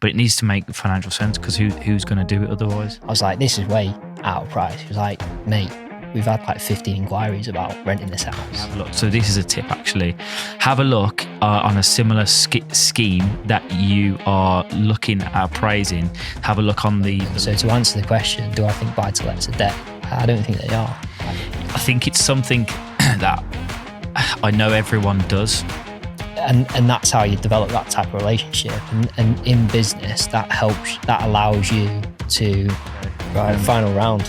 but it needs to make financial sense because who's going to do it otherwise? I was like, this is way out of price. He was like, mate, we've had like 15 inquiries about renting this house. Look, so this is a tip actually. Have a look on a similar scheme that you are looking at appraising. Have a look on the... So to answer the question, do I think buy-to-lets are debt? I don't think they are. I think it's something that I know everyone does. And that's how you develop that type of relationship. And in business, that helps, that allows you to... Right, final round.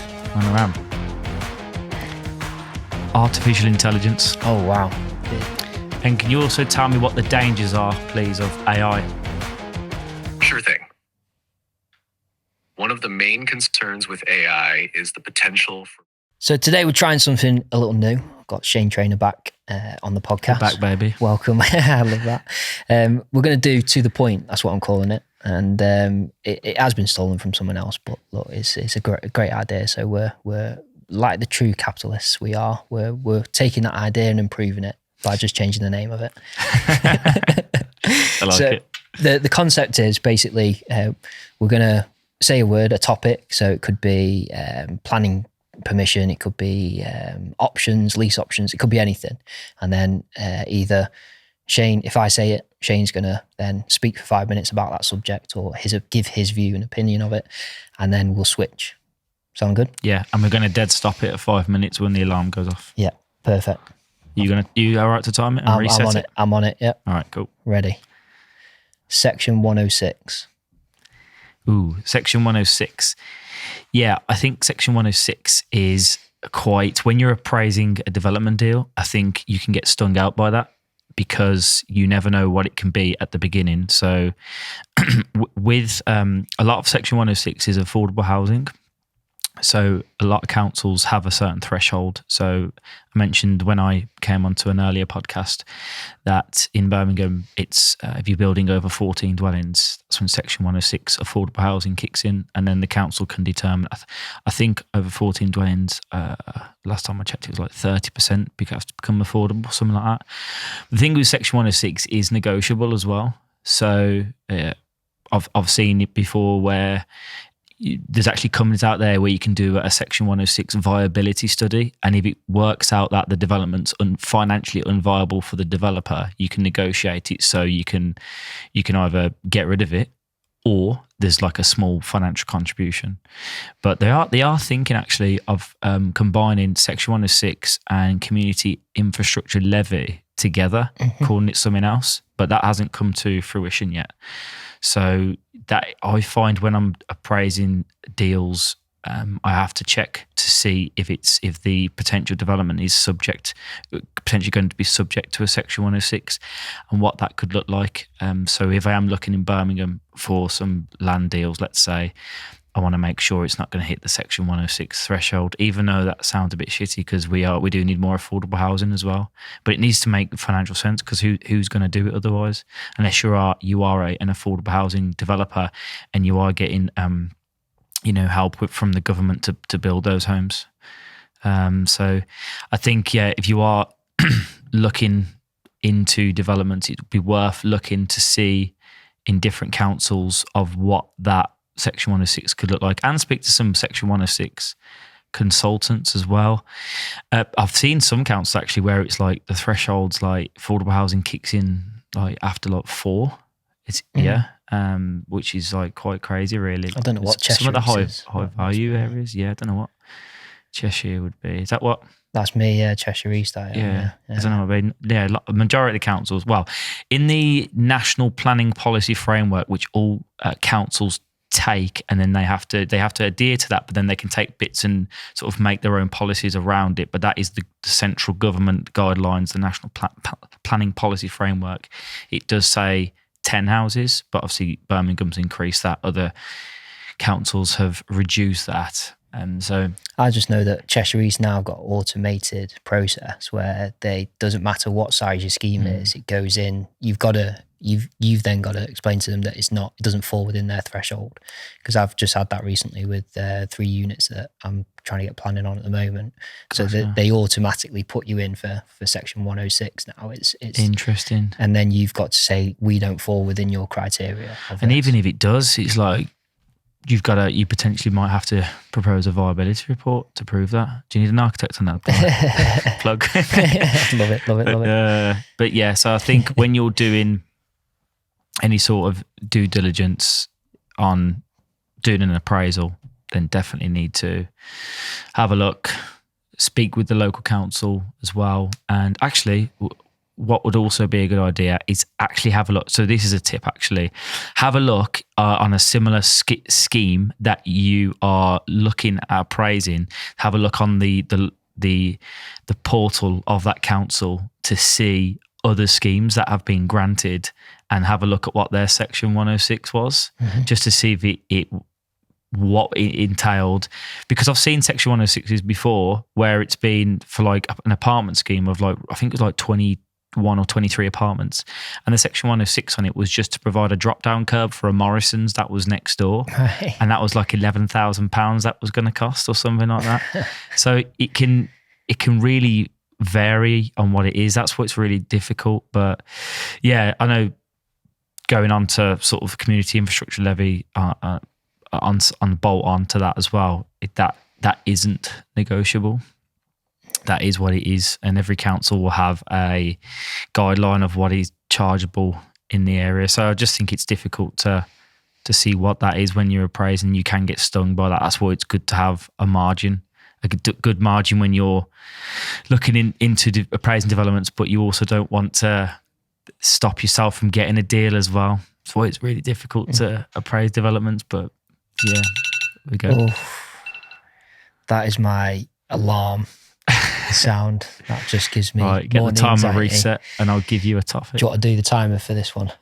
Artificial intelligence. Oh, wow. And can you also tell me what the dangers are, please, of AI? Sure thing. One of the main concerns with AI is the potential for... So today we're trying something a little new. I've got Shane Traynor back on the podcast. We're back, baby. Welcome. I love that. We're going to do To The Point. That's what I'm calling it. And it has been stolen from someone else, but look, it's a great idea. So we're like the true capitalists we are. We're taking that idea and improving it by just changing the name of it. I like it. The concept is basically we're going to say a word, a topic. So it could be planning permission, it could be options, lease options, it could be anything. And then either Shane, if I say it, Shane's going to then speak for 5 minutes about that subject or give his view and opinion of it. And then we'll switch. Sound good? Yeah, and we're going to dead stop it at 5 minutes when the alarm goes off. Yeah, perfect. You all right to time it and reset I'm on it? I'm on it, yep. All right, cool. Ready. Section 106. Ooh, Section 106. Yeah, I think Section 106 is quite, when you're appraising a development deal, I think you can get stung out by that because you never know what it can be at the beginning. So with a lot of Section 106 is affordable housing. So a lot of councils have a certain threshold. So I mentioned when I came onto an earlier podcast that in Birmingham, it's if you're building over 14 dwellings, that's when Section 106 affordable housing kicks in, and then the council can determine. I think over 14 dwellings, last time I checked, it was like 30% because to become affordable, something like that. The thing with Section 106 is negotiable as well. So I've seen it before where there's actually companies out there where you can do a Section 106 viability study, and if it works out that the development's financially unviable for the developer, you can negotiate it so you can either get rid of it or there's like a small financial contribution. But they are thinking actually of combining Section 106 and community infrastructure levy together, calling it something else, but that hasn't come to fruition yet. So that I find when I'm appraising deals, I have to check to see if the potential development is potentially going to be subject to a Section 106 and what that could look like. So if I am looking in Birmingham for some land deals, let's say, I want to make sure it's not going to hit the Section 106 threshold, even though that sounds a bit shitty because we do need more affordable housing as well. But it needs to make financial sense because who's going to do it otherwise? Unless you are an affordable housing developer and you are getting help from the government to build those homes. So I think if you are looking into development, it would be worth looking to see in different councils of what that Section 106 could look like, and speak to some Section 106 consultants as well. I've seen some councils actually where it's like the thresholds, like affordable housing kicks in like after like 4. It's which is like quite crazy, really. I don't know what Cheshire some of the is. high value areas. Yeah, I don't know what Cheshire would be. Is that what? That's me, Cheshire East. Yeah. I don't know what the majority of the councils. Well, in the National Planning Policy Framework, which all councils take, and then they have to adhere to that, but then they can take bits and sort of make their own policies around it. But that is the central government guidelines, the National Planning Policy Framework. It does say 10 houses, but obviously Birmingham's increased that. Other councils have reduced that. And so I just know that Cheshire East now got automated process where they doesn't matter what size your scheme is, it goes in. You've then got to explain to them that it doesn't fall within their threshold. Because I've just had that recently with 3 units that I'm trying to get planning on at the moment. So they automatically put you in for section 106 now. It's interesting. And then you've got to say we don't fall within your criteria. And even if it does, it's like you potentially might have to propose a viability report to prove that. Do you need an architect on that? Plug. Love it. But yeah, so I think when you're doing any sort of due diligence on doing an appraisal, then definitely need to have a look, speak with the local council as well. And actually, what would also be a good idea is actually have a look. So this is a tip, actually. Have a look on a similar scheme that you are looking at appraising. Have a look on the portal of that council to see other schemes that have been granted, and have a look at what their section 106 was, just to see if what it entailed. Because I've seen section 106s before where it's been for like an apartment scheme of like, I think it was like 21 or 23 apartments, and the section 106 on it was just to provide a drop down curb for a Morrison's that was next door, and that was like £11,000 that was going to cost or something like that. So it can really vary on what it is. That's what's really difficult. But yeah, I know going on to sort of community infrastructure levy on bolt on to that as well, that isn't negotiable. That is what it is, and every council will have a guideline of what is chargeable in the area. So I just think it's difficult to see what that is when you're appraising. You can get stung by that. That's why it's good to have a margin, a good margin when you're looking into appraising developments, but you also don't want to stop yourself from getting a deal as well. That's why it's really difficult to appraise developments. But yeah, we go. Oh, that is my alarm sound. That just gives me right, get the timer anxiety. reset and I'll give you a topic. Do you want to do the timer for this one?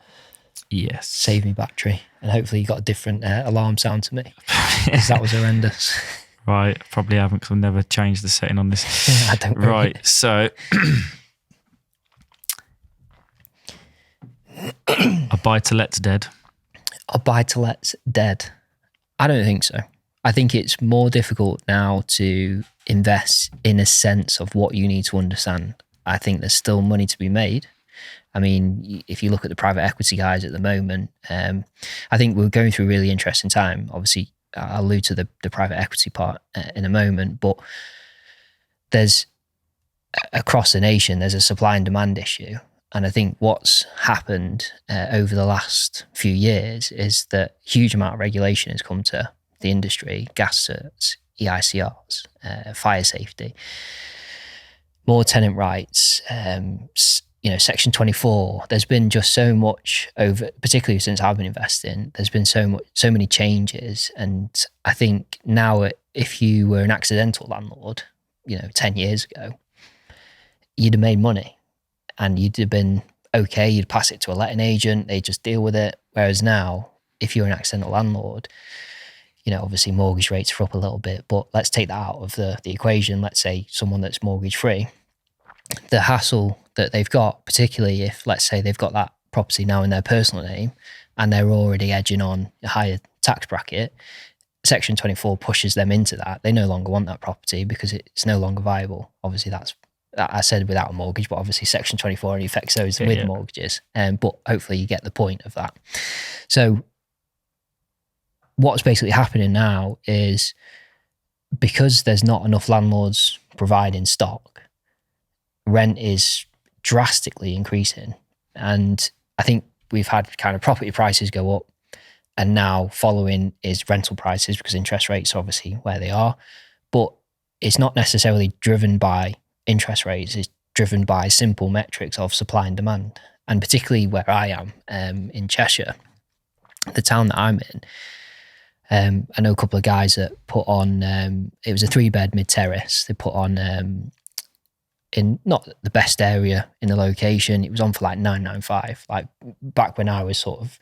Yes. Save me battery. And hopefully you got a different alarm sound to me, because that was horrendous. Right, probably haven't, because I've never changed the setting on this. I don't know. Right, so a buy-to-let's dead. A buy-to-let's dead? I don't think so. I think it's more difficult now to invest in a sense of what you need to understand. I think there's still money to be made. I mean, if you look at the private equity guys at the moment, I think we're going through a really interesting time. Obviously, I'll allude to the private equity part in a moment, but there's, across the nation, there's a supply and demand issue. And I think what's happened over the last few years is that a huge amount of regulation has come to the industry: gas certs, EICRs, fire safety, more tenant rights, Section 24. There's been just so much over, particularly since I've been investing, there's been so many changes. And I think now, if you were an accidental landlord, 10 years ago, you'd have made money and you'd have been okay. You'd pass it to a letting agent, they just deal with it. Whereas now, if you're an accidental landlord, obviously mortgage rates are up a little bit, but let's take that out of the equation. Let's say someone that's mortgage free, the hassle that they've got, particularly if, let's say, they've got that property now in their personal name and they're already edging on a higher tax bracket, Section 24 pushes them into that. They no longer want that property because it's no longer viable. Obviously, I said without a mortgage, but obviously Section 24 only affects those with mortgages. But hopefully you get the point of that. So what's basically happening now is, because there's not enough landlords providing stock, rent is drastically increasing. And I think we've had kind of property prices go up, and now following is rental prices, because interest rates are obviously where they are. But it's not necessarily driven by interest rates, it's driven by simple metrics of supply and demand. And particularly where I am, in Cheshire, the town that I'm in, I know a couple of guys that put on, it was a 3-bed mid-terrace. They put on, in not the best area in the location, it was on for like 995. Like back when I was sort of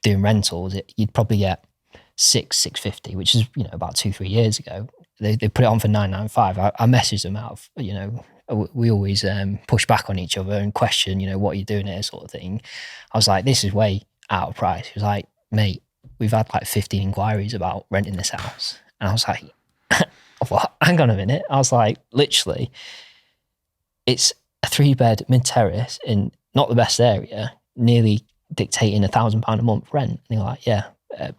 doing rentals, you'd probably get 650, which is, about 2-3 years ago. they put it on for 995. I messaged them out of, you know, we always push back on each other and question, you know, what are you doing here, sort of thing. I was like, this is way out of price. He was like, mate, we've had like 15 inquiries about renting this house. And I was like, what? Hang on a minute. I was like, literally, it's a 3-bed mid-terrace in not the best area, nearly dictating £1,000 a month rent. And they're like, yeah,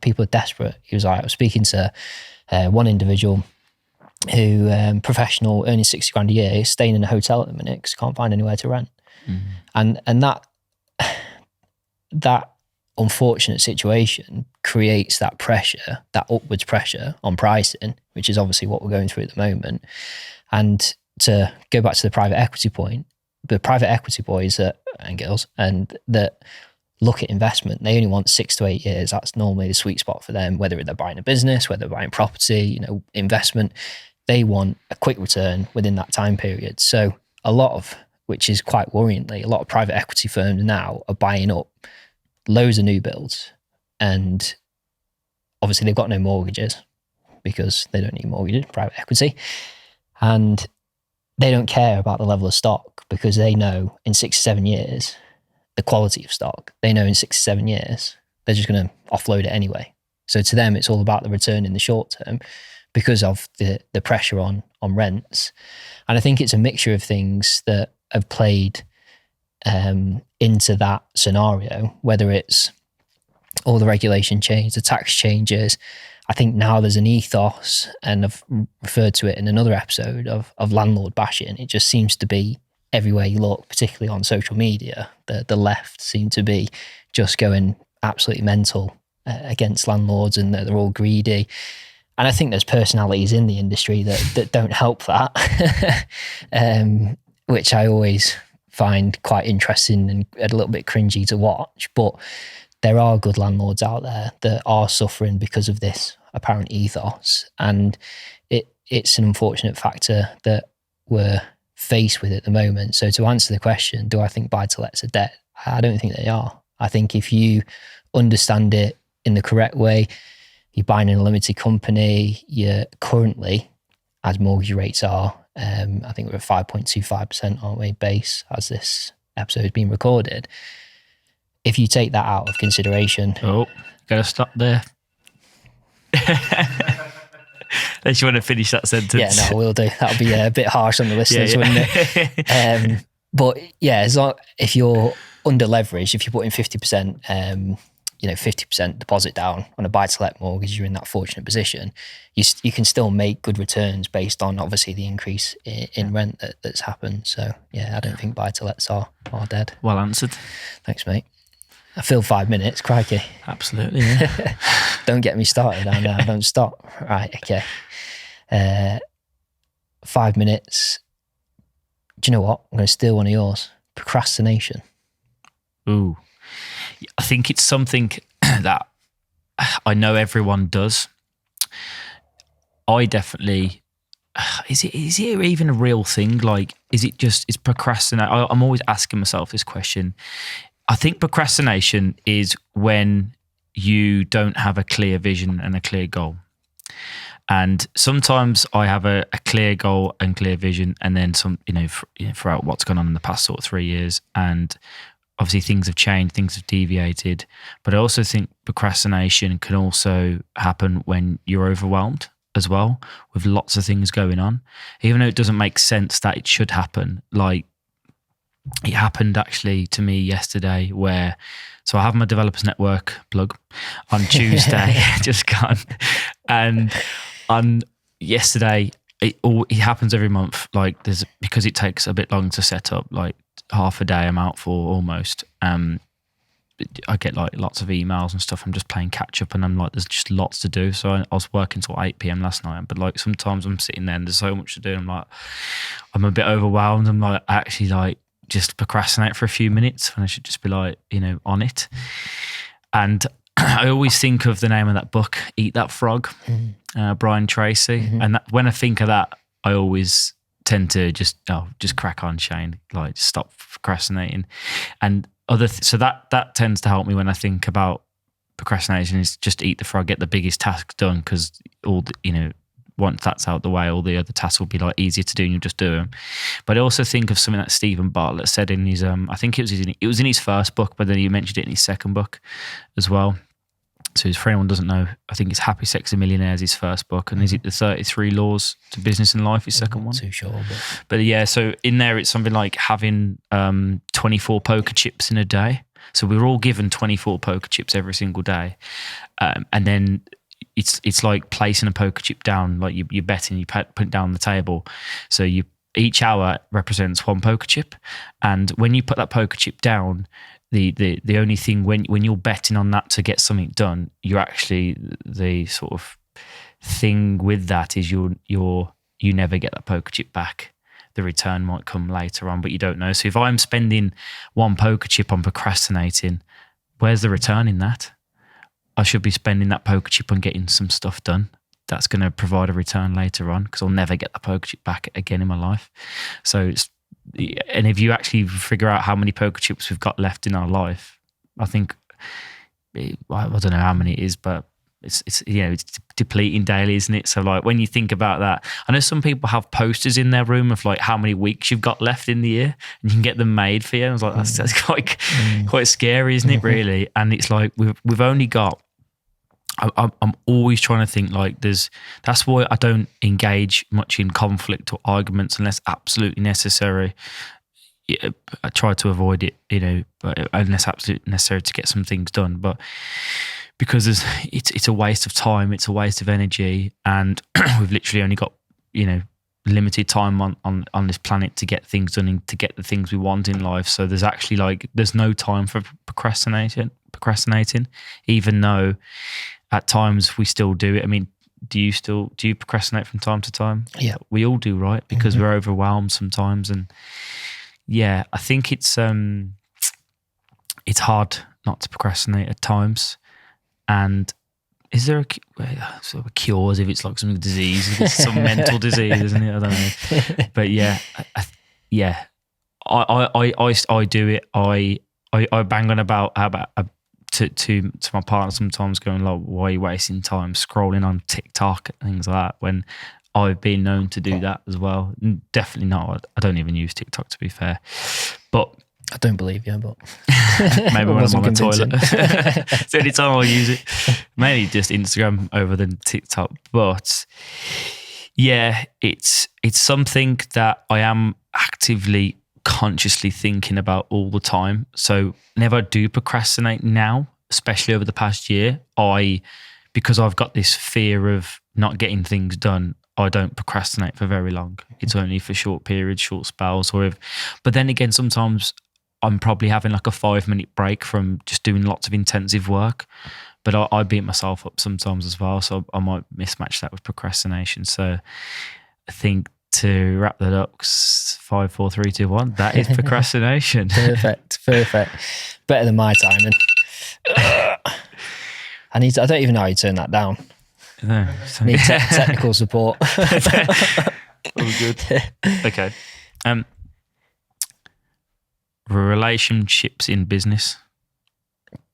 people are desperate. He was like, I was speaking to one individual who, professional, earning 60 grand a year, is staying in a hotel at the minute because can't find anywhere to rent. And that unfortunate situation creates that pressure, that upwards pressure on pricing, which is obviously what we're going through at the moment. And to go back to the private equity point, the private equity boys and girls and that look at investment, they only want 6 to 8 years. That's normally the sweet spot for them, whether they're buying a business, whether they're buying property, you know, investment. They want a quick return within that time period. So a lot of, which is quite worryingly, a lot of private equity firms now are buying up loads of new builds, and obviously they've got no mortgages because they don't need mortgages, private equity, and they don't care about the level of stock because they know in 6 to 7 years the quality of stock. They know in 6 to 7 years they're just going to offload it anyway. So to them, it's all about the return in the short term because of the pressure on rents. And I think it's a mixture of things that have played into that scenario, whether it's all the regulation change, the tax changes. I think now there's an ethos, and I've referred to it in another episode, of landlord bashing. It just seems to be everywhere you look, particularly on social media. The left seem to be just going absolutely mental against landlords, and they're all greedy. And I think there's personalities in the industry that don't help that, which I always find quite interesting and a little bit cringy to watch. But there are good landlords out there that are suffering because of this apparent ethos. And it's an unfortunate factor that we're faced with at the moment. So to answer the question, do I think buy-to-lets are dead? I don't think they are. I think if you understand it in the correct way, you're buying in a limited company, you're currently, as mortgage rates are, I think we're at 5.25%, aren't we, base, as this episode has been recorded. If you take that out of consideration... Oh, gotta stop there. Unless you want to finish that sentence. Yeah, no, I will do. That'll be a bit harsh on the listeners, wouldn't it? But yeah, as long, if you're under leveraged, if you're putting 50%, 50% deposit down on a buy-to-let mortgage, you're in that fortunate position. You can still make good returns based on obviously the increase in rent that's happened. So yeah, I don't think buy-to-lets are dead. Well answered. Thanks, mate. I feel 5 minutes, crikey. Absolutely, yeah. Don't get me started. I know, don't stop. Right, okay. 5 minutes. Do you know what? I'm going to steal one of yours. Procrastination. Ooh. I think it's something that I know everyone does. I definitely... Is it even a real thing? Like, is procrastinate? I'm always asking myself this question. I think procrastination is when you don't have a clear vision and a clear goal. And sometimes I have a clear goal and clear vision, and then throughout what's gone on in the past sort of 3 years, and obviously things have changed, things have deviated. But I also think procrastination can also happen when you're overwhelmed as well, with lots of things going on. Even though it doesn't make sense that it should happen, like it happened actually to me yesterday where, so I have my developers network plug on Tuesday, just gone. And on yesterday, it happens every month. Like because it takes a bit long to set up, like half a day I'm out for almost. I get like lots of emails and stuff. I'm just playing catch up, and I'm like, there's just lots to do. So I was working till 8 p.m. last night, but like sometimes I'm sitting there and there's so much to do. I'm a bit overwhelmed. I'm like, actually like just procrastinate for a few minutes when I should just be like, on it. And I always think of the name of that book, Eat That Frog, Brian Tracy. Mm-hmm. And when I think of that, I always tend to just crack on, Shane, like stop procrastinating. And so that tends to help me when I think about procrastination, is just eat the frog, get the biggest task done, because all once that's out the way, all the other tasks will be like easier to do and you'll just do them. But I also think of something that Stephen Bartlett said in his, I think it was in his first book, but then he mentioned it in his second book as well. So for anyone who doesn't know, I think it's Happy Sexy Millionaires, his first book. And is it the 33 Laws to Business and Life, his second one? Not too sure. But yeah, so in there it's something like having 24 poker chips in a day. So we're all given 24 poker chips every single day. And then it's like placing a poker chip down, like you're betting, you put it down on the table. So each hour represents one poker chip. And when you put that poker chip down, the only thing when you're betting on that to get something done, you're actually, the sort of thing with that is you never get that poker chip back. The return might come later on, but you don't know. So if I'm spending one poker chip on procrastinating, where's the return in that? I should be spending that poker chip on getting some stuff done. That's going to provide a return later on, because I'll never get the poker chip back again in my life. So and if you actually figure out how many poker chips we've got left in our life, I think, I don't know how many it is, but it's depleting daily, isn't it? So like when you think about that, I know some people have posters in their room of like how many weeks you've got left in the year, and you can get them made for you. I was like, that's quite scary, isn't it? Really? And it's like we've only got. I'm always trying to think like that's why I don't engage much in conflict or arguments unless absolutely necessary. I try to avoid it, but unless absolutely necessary to get some things done. But because it's a waste of time, it's a waste of energy, and we've literally only got limited time on this planet to get things done and to get the things we want in life. So there's actually there's no time for procrastinating, even though at times we still do it. I mean, do you procrastinate from time to time? Yeah, we all do, right? Because we're overwhelmed sometimes, and yeah, I think it's hard not to procrastinate at times. And is there a sort of a cure, as if it's like some disease, if it's some mental disease, isn't it? I don't know. But yeah, I do it. I bang on about to my partner sometimes, going like, why are you wasting time scrolling on TikTok and things like that, when I've been known to do that as well. Definitely not. I don't even use TikTok, to be fair. But I don't believe you, but maybe when I'm on the toilet. It's the only time I'll use it. Mainly just Instagram over than TikTok. But yeah, it's something that I am actively, consciously thinking about all the time. So whenever I do procrastinate now, especially over the past year, because I've got this fear of not getting things done, I don't procrastinate for very long. It's only for short periods, short spells, but then again, sometimes I'm probably having like a 5-minute break from just doing lots of intensive work, but I beat myself up sometimes as well. So I might mismatch that with procrastination. So I think to wrap that up, 5, 4, 3, 2, 1, that is procrastination. Perfect. Better than my timing. I don't even know how you turn that down. No, need technical support. All good. Okay. Relationships in business.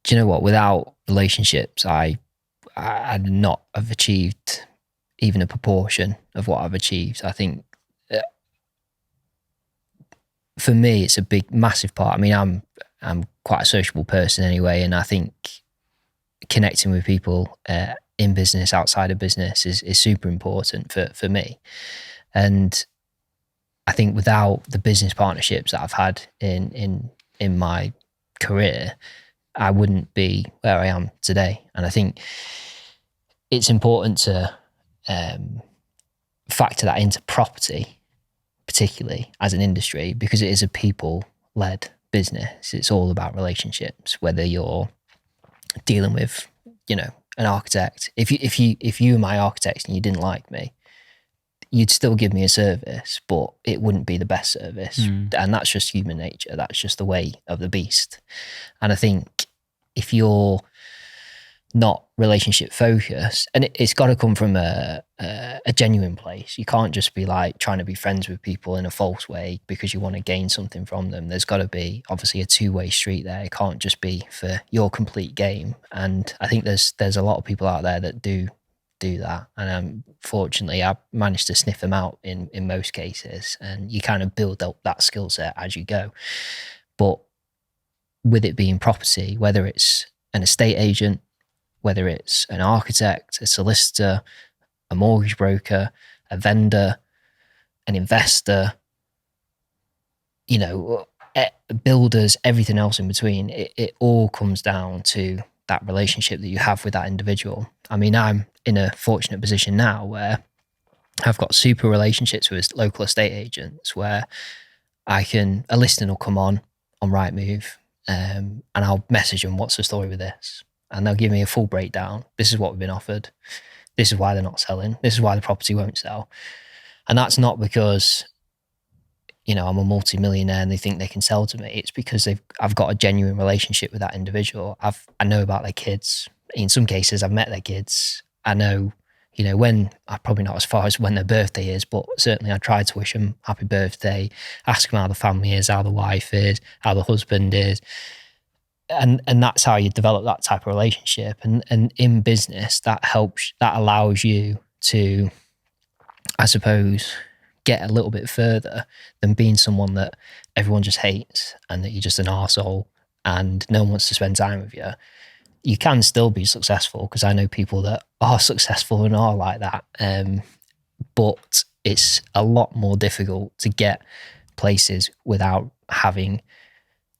Do you know what? Without relationships, I'd not have achieved even a proportion of what I've achieved. I think for me, it's a big, massive part. I mean, I'm quite a sociable person anyway, and I think connecting with people in business, outside of business, is super important for me. And I think without the business partnerships that I've had in my career, I wouldn't be where I am today. And I think it's important to factor that into property, particularly as an industry, because it is a people-led business. It's all about relationships, whether you're dealing with, an architect. If you were my architect and you didn't like me, you'd still give me a service, but it wouldn't be the best service. And that's just human nature. That's just the way of the beast. And I think if you're not relationship focused, and it's got to come from a genuine place. You can't just be like trying to be friends with people in a false way because you want to gain something from them. There's got to be obviously a two-way street there. It can't just be for your complete game. And I think there's a lot of people out there that do do that. And fortunately, I managed to sniff them out in most cases. And you kind of build up that skill set as you go. But with it being property, whether it's an estate agent, whether it's an architect, a solicitor, a mortgage broker, a vendor, an investor, you know, builders, everything else in between, it all comes down to that relationship that you have with that individual. I mean, I'm in a fortunate position now where I've got super relationships with local estate agents where a listing will come on Rightmove, and I'll message them, what's the story with this? And they'll give me a full breakdown. This is what we've been offered. This is why they're not selling. This is why the property won't sell. And that's not because, you know, I'm a multi-millionaire and they think they can sell to me. It's because I've got a genuine relationship with that individual. I know about their kids. In some cases, I've met their kids. I know, you know, when, probably not as far as when their birthday is, but certainly I try to wish them happy birthday, ask them how the family is, how the wife is, how the husband is. And that's how you develop that type of relationship. And in business, that allows you to, I suppose, get a little bit further than being someone that everyone just hates and that you're just an arsehole and no one wants to spend time with you. You can still be successful, because I know people that are successful and are like that. But it's a lot more difficult to get places without having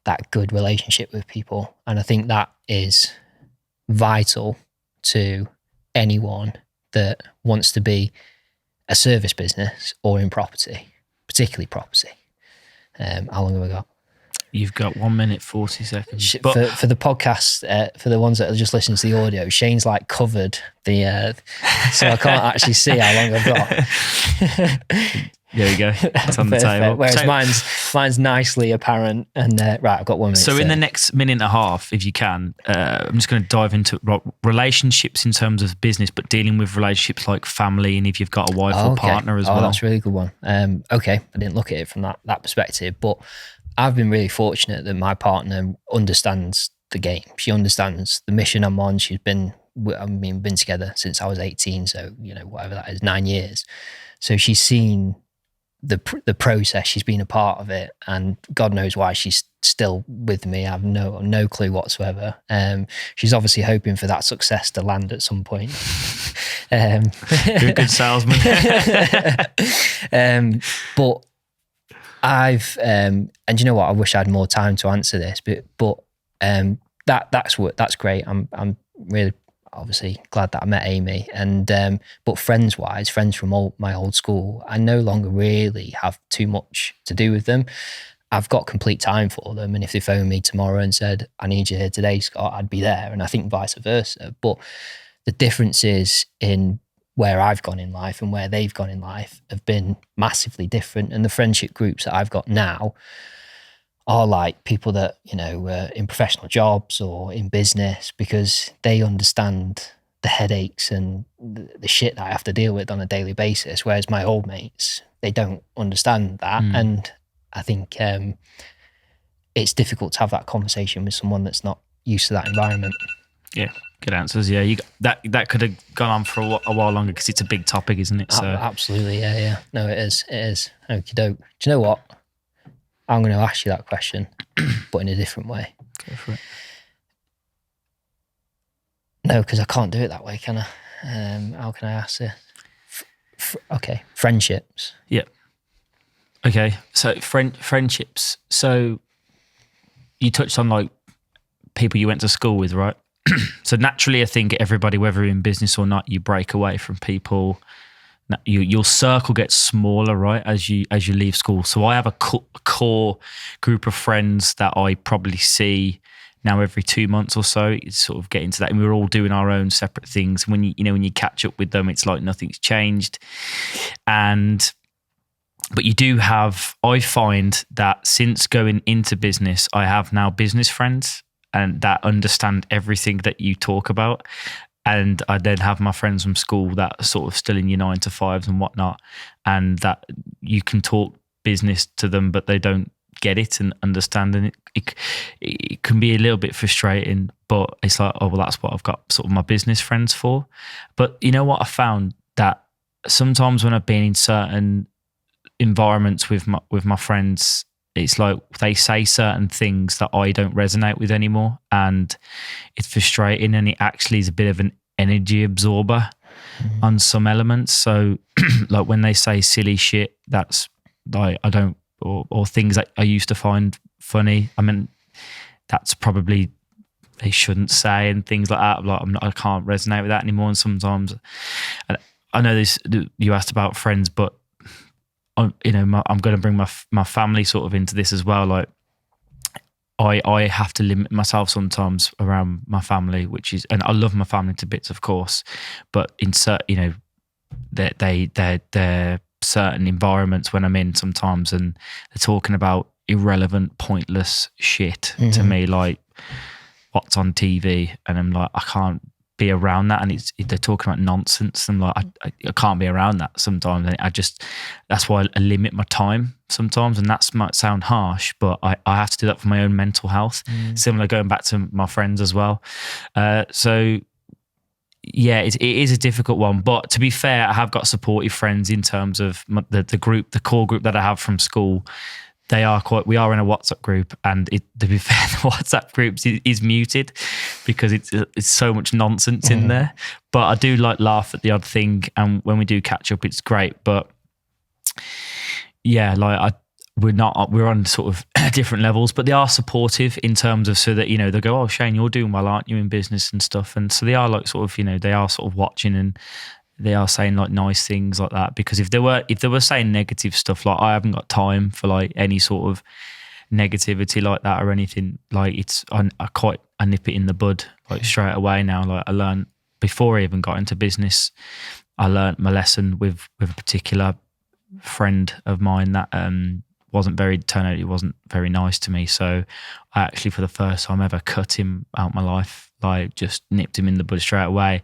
that good relationship with people. And I think that is vital to anyone that wants to be a service business or in property, particularly property. How long have I got? You've got 1 minute, 40 seconds. For the podcast, for the ones that are just listening to the audio, Shane's like covered the, so I can't actually see how long I've got. There we go. It's on the table. Whereas mine's nicely apparent. And right, I've got 1 minute. So in the next minute and a half, if you can, I'm just going to dive into relationships in terms of business, but dealing with relationships like family and if you've got a wife or partner as well. Oh, that's a really good one. Okay, I didn't look at it from that perspective, but I've been really fortunate that my partner understands the game. She understands the mission I'm on. We've been together since I was 18, so, you know, whatever that is, 9 years. So she's seen the process, she's been a part of it, and God knows why she's still with me. I have no clue whatsoever. She's obviously hoping for that success to land at some point. You're a good salesman. But I've and you know what, I wish I had more time to answer this, but that's great. I'm really obviously glad that I met Amy, and but friends from my old school, I no longer really have too much to do with them. I've got complete time for them, and if they phoned me tomorrow and said, I need you here today, Scott, I'd be there, and I think vice versa. But the differences in where I've gone in life and where they've gone in life have been massively different, and the friendship groups that I've got now are like people that, you know, in professional jobs or in business, because they understand the headaches and the shit that I have to deal with on a daily basis. Whereas my old mates, they don't understand that. And I think it's difficult to have that conversation with someone that's not used to that environment. Yeah, good answers. Yeah, that could have gone on for a while longer because it's a big topic, isn't it? So absolutely, yeah. No, it is. Okie doke. Do you know what? I'm going to ask you that question, but in a different way. Go for it. No, because I can't do it that way, can I? How can I ask this? Okay, friendships. Yeah. Okay, so friendships. So you touched on like people you went to school with, right? So naturally, I think everybody, whether in business or not, you break away from people. Your circle gets smaller, right, as you leave school. So I have a core group of friends that I probably see now every 2 months or so. It's sort of getting to that, and we're all doing our own separate things. When you catch up with them, it's like nothing's changed. But you do have. I find that since going into business, I have now business friends, and that understand everything that you talk about. And I then have my friends from school that are sort of still in your 9 to 5s and whatnot, and that you can talk business to them, but they don't get it and understand, and it can be a little bit frustrating, but it's like, oh well, that's what I've got sort of my business friends for. But you know what I found, that sometimes when I've been in certain environments with my friends, it's like they say certain things that I don't resonate with anymore, and it's frustrating, and it actually is a bit of an energy absorber on some elements. So like when they say silly shit, that's like I don't, or things that I used to find funny, I mean that's probably they shouldn't say, and things like that. Like I can't resonate with that anymore. And sometimes, and I know this, you asked about friends, but I'm going to bring my family sort of into this as well. Like I have to limit myself sometimes around my family, which is, and I love my family to bits, of course, but insert, they're certain environments when I'm in sometimes, and they're talking about irrelevant, pointless shit to me, like what's on TV, and I'm like, I can't be around that, and they're talking about nonsense. I'm like, I can't be around that sometimes. And that's why I limit my time sometimes, and that might sound harsh, but I have to do that for my own mental health. Similar, going back to my friends as well. So yeah, it is a difficult one, but to be fair, I have got supportive friends in terms of the core group that I have from school. We are in a WhatsApp group, and to be fair, the WhatsApp group is muted because it's so much nonsense in there. But I do like laugh at the odd thing, and when we do catch up, it's great. But yeah, like we're on sort of different levels, but they are supportive in terms of, so that, they go, oh Shane, you're doing well, aren't you, in business and stuff? And so they are like sort of, they are sort of watching, and they are saying like nice things like that, because if they were saying negative stuff, like I haven't got time for like any sort of negativity like that or anything. Like I nip it in the bud like straight away now. Like I learned before I even got into business, I learned my lesson with a particular friend of mine that wasn't very nice to me. So I actually, for the first time ever, cut him out my life, like just nipped him in the bud straight away.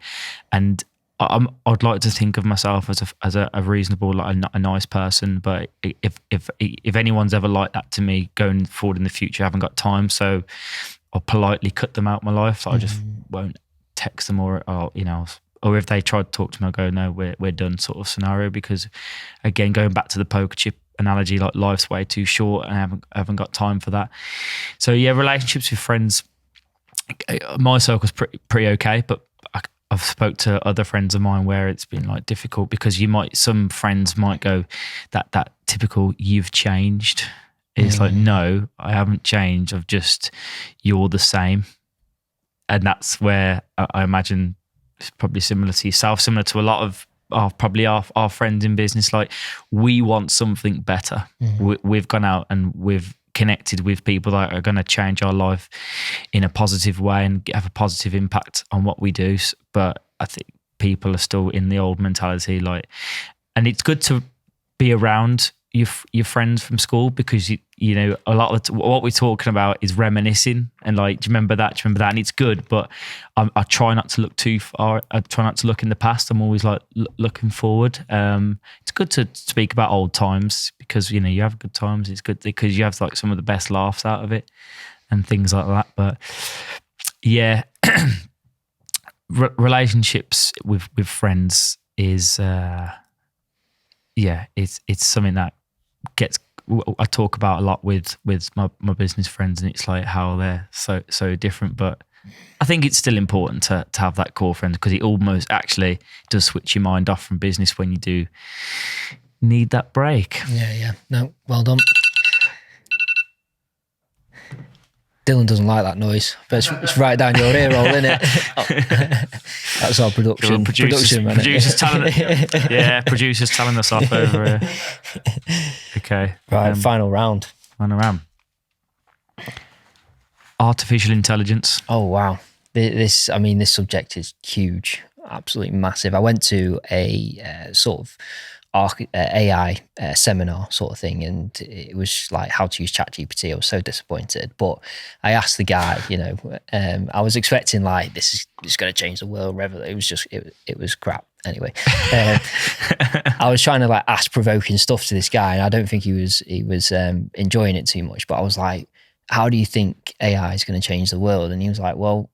And I'd like to think of myself as a reasonable, like a nice person, but if anyone's ever like that to me going forward in the future, I haven't got time, so I'll politely cut them out my life. So I just won't text them, or if they try to talk to me, I'll go, no, we're done, sort of scenario. Because again, going back to the poker chip analogy, like life's way too short, and I haven't got time for that. So yeah, relationships with friends, my circle's pretty okay, but I've spoke to other friends of mine where it's been like difficult, because some friends might go that typical "you've changed." It's like, no, I haven't changed. You're the same, and that's where I imagine it's probably similar to yourself, similar to a lot of our friends in business. Like, we want something better. We've gone out and we've connected with people that are going to change our life in a positive way and have a positive impact on what we do. But I think people are still in the old mentality, like, and it's good to be around your friends from school, because a lot of what we're talking about is reminiscing, and like, do you remember that? And it's good, but I try not to look too far. I try not to look in the past. I'm always like looking forward. It's good to speak about old times, because you have good times. It's good because you have like some of the best laughs out of it and things like that. But yeah, relationships with friends is it's something that I talk about a lot with my business friends, and it's like how they're so different. But I think it's still important to have that core friend, because it almost actually does switch your mind off from business when you do need that break. Yeah. No, well done. Dylan doesn't like that noise, but it's right down your ear roll, isn't it? That's our production. Producers telling us off over here. Okay. Right, final round. Artificial intelligence. Oh, wow. This subject is huge, absolutely massive. I went to a sort of AI seminar sort of thing, and it was like how to use ChatGPT. I was so disappointed, but I asked the guy, I was expecting like this is going to change the world. It was just it was crap. anyway, I was trying to like ask provoking stuff to this guy, and I don't think he was enjoying it too much. But I was like, how do you think AI is going to change the world? And he was like, well,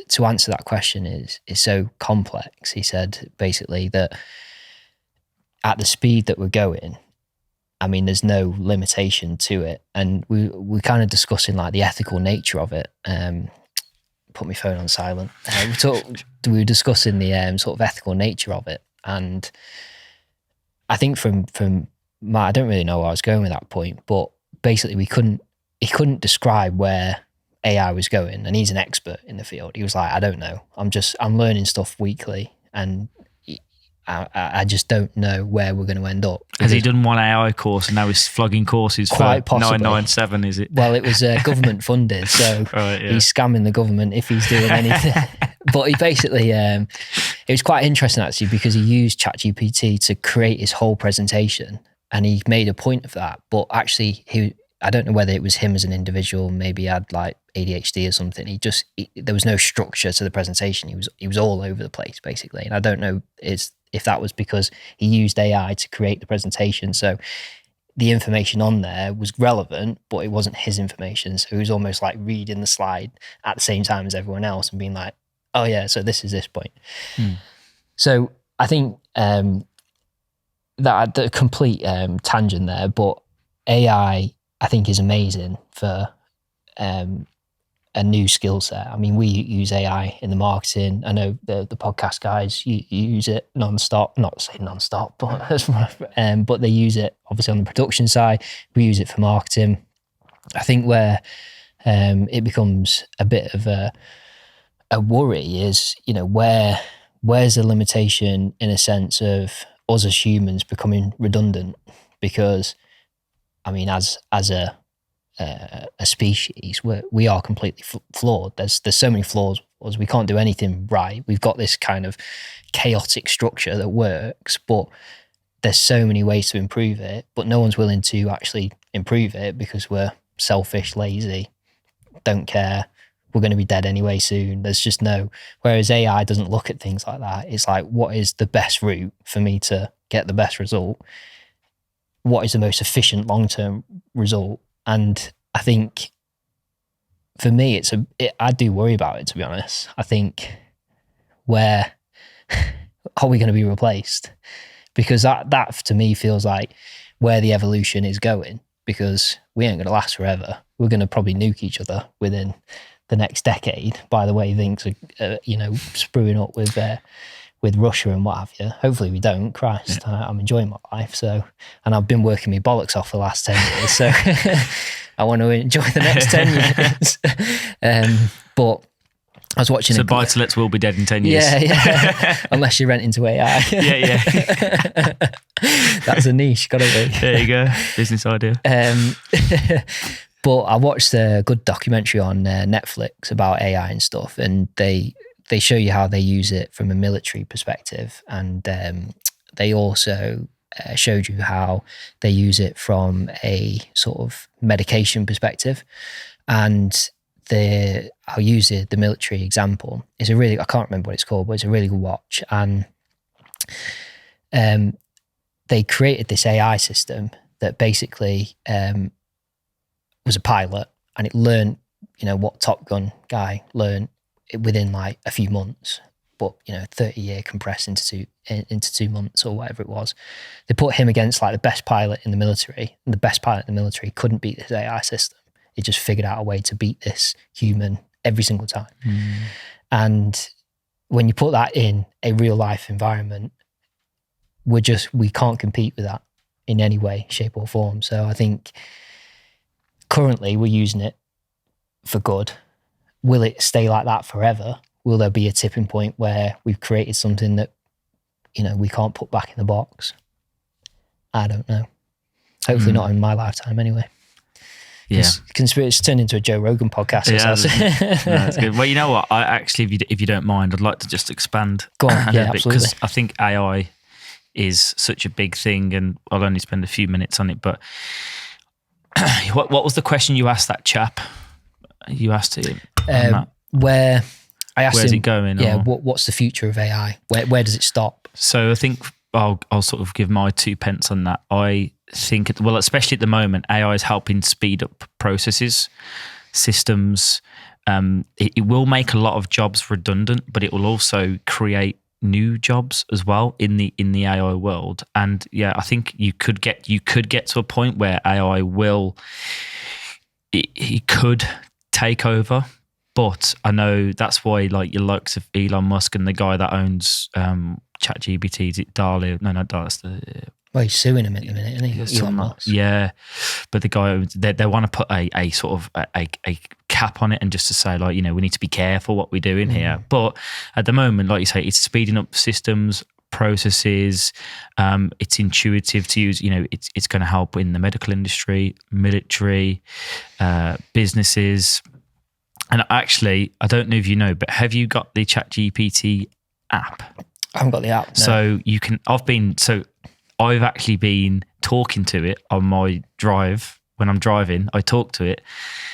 to answer that question is so complex. He said basically that at the speed that we're going, I mean, there's no limitation to it. And we're kind of discussing like the ethical nature of it. Put my phone on silent. We were discussing the sort of ethical nature of it. And I think from I don't really know where I was going with that point, but basically he couldn't describe where AI was going, and he's an expert in the field. He was like, I don't know. I'm learning stuff weekly, and I just don't know where we're going to end up. Has he done one AI course and now he's flogging courses quite for possibly. 997, is it? Well, it was government funded, so right, yeah. He's scamming the government if he's doing anything. But he basically, it was quite interesting actually, because he used ChatGPT to create his whole presentation, and he made a point of that. But actually, I don't know whether it was him as an individual, maybe he had like ADHD or something. There was no structure to the presentation. He was all over the place basically. And I don't know if that was because he used AI to create the presentation. So the information on there was relevant, but it wasn't his information. So he was almost like reading the slide at the same time as everyone else and being like, oh yeah, so this is this point. So I think that the complete tangent there, but AI, I think, is amazing for a new skill set. I mean, we use AI in the marketing. I know the podcast guys use it non-stop, not say non-stop, but they use it obviously on the production side. We use it for marketing. I think where it becomes a bit of a worry is, where's the limitation in a sense of us as humans becoming redundant? Because I mean, as a species, we are completely flawed. There's so many flaws. We can't do anything right. We've got this kind of chaotic structure that works, but there's so many ways to improve it. But no one's willing to actually improve it because we're selfish, lazy, don't care. We're going to be dead anyway soon. There's just no. Whereas AI doesn't look at things like that. It's like, what is the best route for me to get the best result? What is the most efficient long-term result? And I think for me, I do worry about it, to be honest. I think, where are we going to be replaced? Because that to me feels like where the evolution is going, because we ain't going to last forever. We're going to probably nuke each other within the next decade by the way things are, screwing up with Russia and what have you. Hopefully we don't. Christ, yeah. I'm enjoying my life. So, and I've been working my bollocks off for the last 10 years. So I want to enjoy the next 10 years. But I was watching. So buy-to-lets will be dead in 10 years. Yeah. Unless you rent into AI. Yeah. That's a niche, gotta be. There you go. Business idea. But I watched a good documentary on Netflix about AI and stuff, and they show you how they use it from a military perspective, and they also showed you how they use it from a sort of medication perspective. And I'll use the military example. It's a really, I can't remember what it's called, but it's a really good watch. And they created this AI system that basically was a pilot, and it learned, what Top Gun guy learned within like a few months, but 30-year compressed into 2 months or whatever it was. They put him against like the best pilot in the military, and the best pilot in the military couldn't beat this AI system. It just figured out a way to beat this human every single time. And when you put that in a real life environment, we can't compete with that in any way, shape or form. So I think currently we're using it for good. Will it stay like that forever? Will there be a tipping point where we've created something that, we can't put back in the box? I don't know. Hopefully not in my lifetime anyway. Yeah. It's turned into a Joe Rogan podcast. Yeah, that's good. Well, you know what? I actually, if you don't mind, I'd like to just expand Go on. a little bit, Absolutely. because I think AI is such a big thing, and I'll only spend a few minutes on it. But what was the question you asked that chap? You asked him where I asked where's him, it going? Yeah, or- what's the future of AI? Where does it stop? So I think I'll sort of give my 2 pence on that. I think, well, especially at the moment, AI is helping speed up processes, systems. It will make a lot of jobs redundant, but it will also create new jobs as well in the AI world. And yeah, I think you could get to a point where AI will it could take over. But I know that's why, like, your likes of Elon Musk and the guy that owns ChatGPT, is it Dali? No, not Dali. That's the Well, he's suing him at the minute, isn't he? Elon Musk. yeah. But the guy, they want to put a sort of a cap on it, and just to say, like, we need to be careful what we're doing here. But at the moment, like you say, it's speeding up systems, processes. It's intuitive to use. It's going to help in the medical industry, military, businesses. And actually, I don't know if you know, but have you got the ChatGPT app? I haven't got the app. No. So you can. I've actually been talking to it on my drive when I'm driving. I talk to it.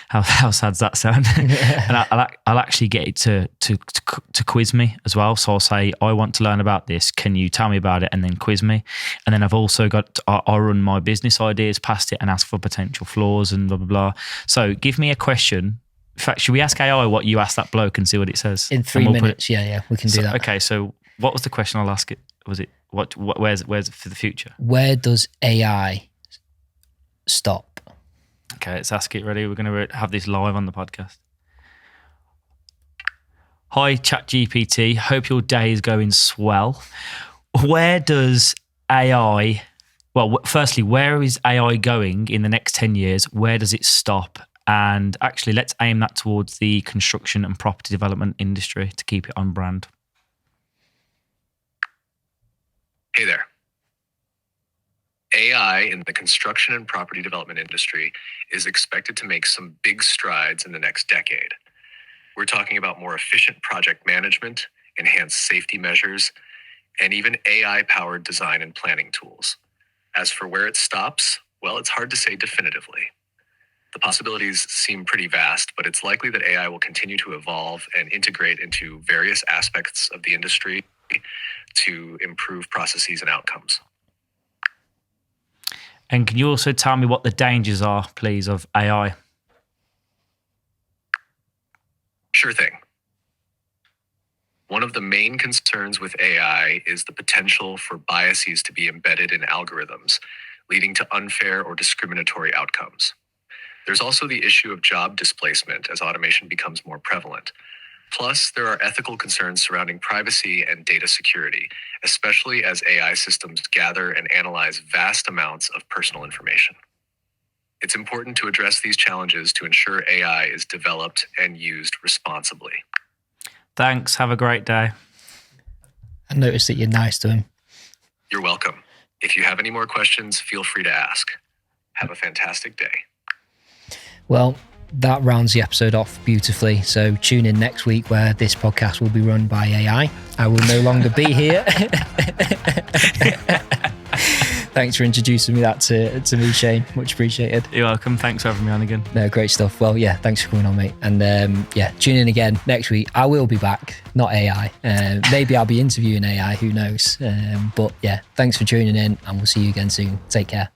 How sad does that sound? And I'll actually get it to quiz me as well. So I'll say, I want to learn about this. Can you tell me about it? And then quiz me. And then I've also I'll run my business ideas past it and ask for potential flaws and blah blah blah. So give me a question. In fact, should we ask AI what you asked that bloke and see what it says? In 3 minutes, yeah, we can do that. Okay, so what was the question? I'll ask it. Was it where's for the future? Where does AI stop? Okay, let's ask it. Ready? We're going to have this live on the podcast. Hi, ChatGPT. Hope your day is going swell. Where does AI... Well, firstly, where is AI going in the next 10 years? Where does it stop? And actually, let's aim that towards the construction and property development industry to keep it on brand. Hey there. AI in the construction and property development industry is expected to make some big strides in the next decade. We're talking about more efficient project management, enhanced safety measures, and even AI-powered design and planning tools. As for where it stops, well, it's hard to say definitively. The possibilities seem pretty vast, but it's likely that AI will continue to evolve and integrate into various aspects of the industry to improve processes and outcomes. And can you also tell me what the dangers are, please, of AI? Sure thing. One of the main concerns with AI is the potential for biases to be embedded in algorithms, leading to unfair or discriminatory outcomes. There's also the issue of job displacement as automation becomes more prevalent. Plus, there are ethical concerns surrounding privacy and data security, especially as AI systems gather and analyze vast amounts of personal information. It's important to address these challenges to ensure AI is developed and used responsibly. Thanks. Have a great day. I noticed that you're nice to him. You're welcome. If you have any more questions, feel free to ask. Have a fantastic day. Well, that rounds the episode off beautifully. So tune in next week where this podcast will be run by AI. I will no longer be here. Thanks for introducing me that to me, Shane. Much appreciated. You're welcome. Thanks for having me on again. No, great stuff. Well, yeah, thanks for coming on, mate. And tune in again next week. I will be back, not AI. Maybe I'll be interviewing AI, who knows? But yeah, thanks for tuning in and we'll see you again soon. Take care.